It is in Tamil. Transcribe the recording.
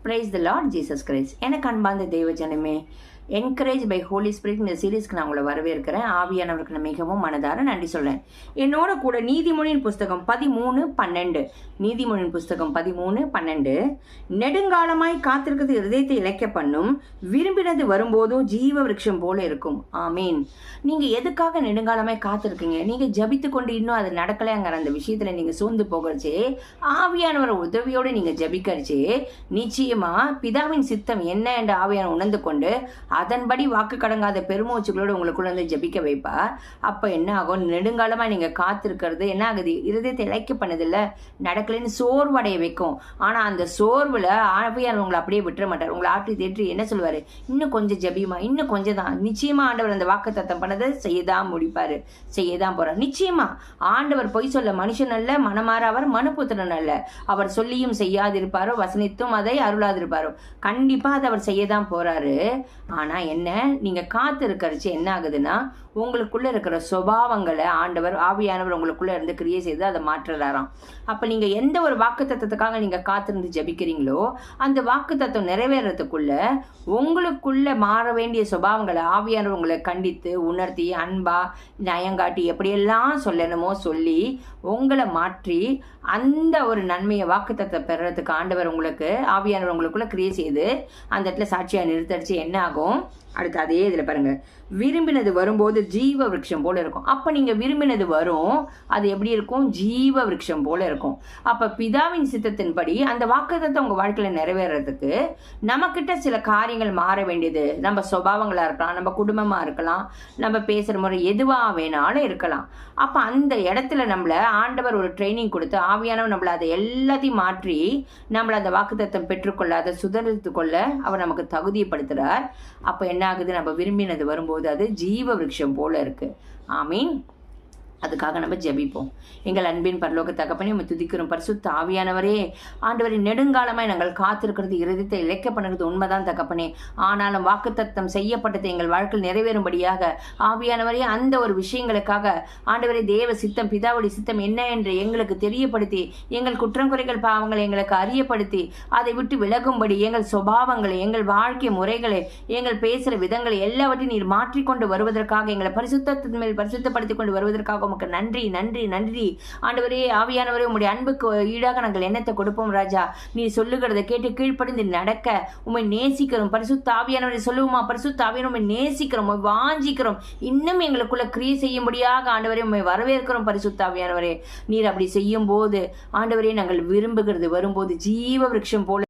Praise the Lord Jesus Christ. எனக்கு அன்பார்ந்த தெய்வ ஜனமே, என்கரேஜ் பை ஹோலி ஸ்பிரிட் இந்த சீரீஸ்க்கு நான் உங்களை வரவேற்கிறேன். ஆவியானவருக்கு நான் மிகவும் மனதார நன்றி சொல்றேன். என்னோட கூட நீதிமொழியின் புஸ்தகம் 13:12, நீதிமொழியின் புஸ்தகம் 13:12, நெடுங்காலமாய் காத்திருக்கிறது இருதயத்தை இழைக்க பண்ணும், விரும்பினது வரும்போதும் ஜீவ விருட்சம் போல இருக்கும். ஆமீன். நீங்க எதுக்காக நெடுங்காலமாய் காத்திருக்கீங்க? நீங்க ஜபித்து கொண்டு இன்னும் அது நடக்கலைங்கிற அந்த விஷயத்துல நீங்க சூழ்ந்து போகிறச்சு, ஆவியானவர் உதவியோடு நீங்க ஜபிக்கிறச்சு, நிச்சயமா பிதாவின் சித்தம் என்ன என்று ஆவியான உணர்ந்து கொண்டு அதன்படி வாக்கு கடங்காத பெருமூச்சுகளோடு உங்களுக்குள்ள வந்து ஜபிக்க வைப்பார். அப்ப என்ன ஆகும்? நெடுங்காலமா நீங்க காத்திருக்கிறது என்ன ஆகுது? இருதயத்தை இழைக்க பண்ணதில்ல, நடக்கலைன்னு சோர்வடைய வைக்கும். ஆனா அந்த சோர்வுல ஆவியானவர் உங்களை அப்படியே விட்டுற மாட்டார். உங்களை ஆட்டி தேற்றி என்ன சொல்லுவாரு? இன்னும் கொஞ்சம் ஜபிமா, இன்னும் கொஞ்சம் தான். நிச்சயமா ஆண்டவர் அந்த வாக்கு தத்தம் பண்ணதை செய்யதான் முடிப்பாரு, செய்யதான் போறார். நிச்சயமா ஆண்டவர் பொய் சொல்ல மனுஷன் அல்ல, மனமாற அவர் மனுபுத்திரன் அல்ல. அவர் சொல்லியும் செய்யாதிருப்பாரோ, வசனித்தும் அதை அருளாதிருப்பாரோ. கண்டிப்பா அதை அவர் செய்யதான் போறாரு. ஆனா என்ன, நீங்க காத்து இருக்கிறச்சு என்ன ஆகுதுன்னா, உங்களுக்குள்ள இருக்கிற சுபாவங்களை ஆண்டவர் ஆவியானவர் உங்களுக்குள்ள இருந்து கிரியை செய்து அதை மாற்றுறாராம். அப்ப நீங்க எந்த ஒரு வாக்கு தத்துவத்துக்காக நீங்க காத்திருந்து ஜபிக்கிறீங்களோ, அந்த வாக்கு தத்துவம் நிறைவேறதுக்குள்ள உங்களுக்குள்ள மாற வேண்டிய சுபாவங்களை ஆவியானவர் உங்களை கண்டித்து உணர்த்தி அன்பா நயங்காட்டி எப்படியெல்லாம் சொல்லணுமோ சொல்லி உங்களை மாற்றி அந்த ஒரு நன்மையை வாக்கு தத்துவம் பெறறதுக்கு ஆண்டவர் உங்களுக்கு ஆவியானவர் உங்களுக்குள்ள கிரியை செய்து அந்த இடத்துல சாட்சியா நிறுத்தடிச்சு என்ன ஆகும்? அடுத்து அதே இதில் பாருங்க, விரும்பினது வரும்போது ஜீவ விருட்சம் போல இருக்கும். அப்போ நீங்கள் விரும்பினது வரும், அது எப்படி இருக்கும்? ஜீவ விருட்சம் போல இருக்கும். அப்போ பிதாவின் சித்தத்தின்படி அந்த வாக்குத்தத்தம் உங்கள் வாழ்க்கையில் நிறைவேறதுக்கு நம்மக்கிட்ட சில காரியங்கள் மாற வேண்டியது. நம்ம சுபாவங்களாக இருக்கலாம், நம்ம குடும்பமாக இருக்கலாம், நம்ம பேசுகிற முறை எதுவாக வேணாலும் இருக்கலாம். அப்போ அந்த இடத்துல நம்மளை ஆண்டவர் ஒரு ட்ரைனிங் கொடுத்து ஆவியானவர் நம்மளை அதை எல்லாத்தையும் மாற்றி நம்மளை அந்த வாக்குத்தத்தம் பெற்றுக்கொள்ள, அதை சுதந்திரித்து கொள்ள அவர் நமக்கு தகுதிப்படுத்துகிறார். அப்போ என்ன ஆகுது? நம்ம விரும்பினது வரும்போது அது ஜீவ விருட்சம் போல இருக்கு. ஆமீன். அதுக்காக நம்ம ஜெபிப்போம். எங்கள் அன்பின் பரலோக தகப்பனே, நம்ம துதிக்கிறோம். பரிசுத்த ஆவியானவரே, ஆண்டவரை நெடுங்காலமாய் நாங்கள் காத்திருக்கிறது இருதயத்தை இழைக்க பண்ணுறது உண்மைதான் தகப்பனே. ஆனாலும் வாக்குத்தத்தம் செய்யப்பட்டது எங்கள் வாழ்க்கையில் நிறைவேறும்படியாக ஆவியானவரே அந்த ஒரு விஷயங்களுக்காக ஆண்டவரே தேவ சித்தம் பிதாவுடைய சித்தம் என்ன என்று எங்களுக்கு தெரியப்படுத்தி எங்கள் குற்றம் குறைகள் பாவங்களை எங்களுக்கு அறியப்படுத்தி அதை விட்டு விலகும்படி எங்கள் சுபாவங்களை எங்கள் வாழ்க்கை முறைகளை எங்கள் பேசுகிற விதங்களை எல்லாவற்றையும் நீர் மாற்றிக்கொண்டு வருவதற்காக எங்களை பரிசுத்தத்தின் மேல் பரிசுத்தப்படுத்தி கொண்டு வருவதற்காக உமக்கு நன்றி நன்றி நன்றி. ஆண்டவரே ஆவியானவரே, உம்முடைய அன்புக்கு ஈடாக நாங்கள் எண்ணத்தை கொடுப்போம் ராஜா. நீ சொல்லுகிறத கேட்டு கீழ்ப்படிந்து நடக்க உம்மை நேசிக்கிறோம். பரிசுத்த ஆவியானவரை சொல்லுவோமா? பரிசுத்த ஆவியானவரை உம்மை நேசிக்கிறோம், வாஞ்சிக்கிறோம். இன்னும் எங்களுக்குள்ள கிரியை செய்யும்படியாக ஆண்டவரே உம்மை வரவேற்கிறோம். பரிசுத்த ஆவியானவரே, நீர் அப்படி செய்யும் போது ஆண்டவரே நாங்கள் விரும்புகிறது வரும்போது ஜீவ விருட்சம் போல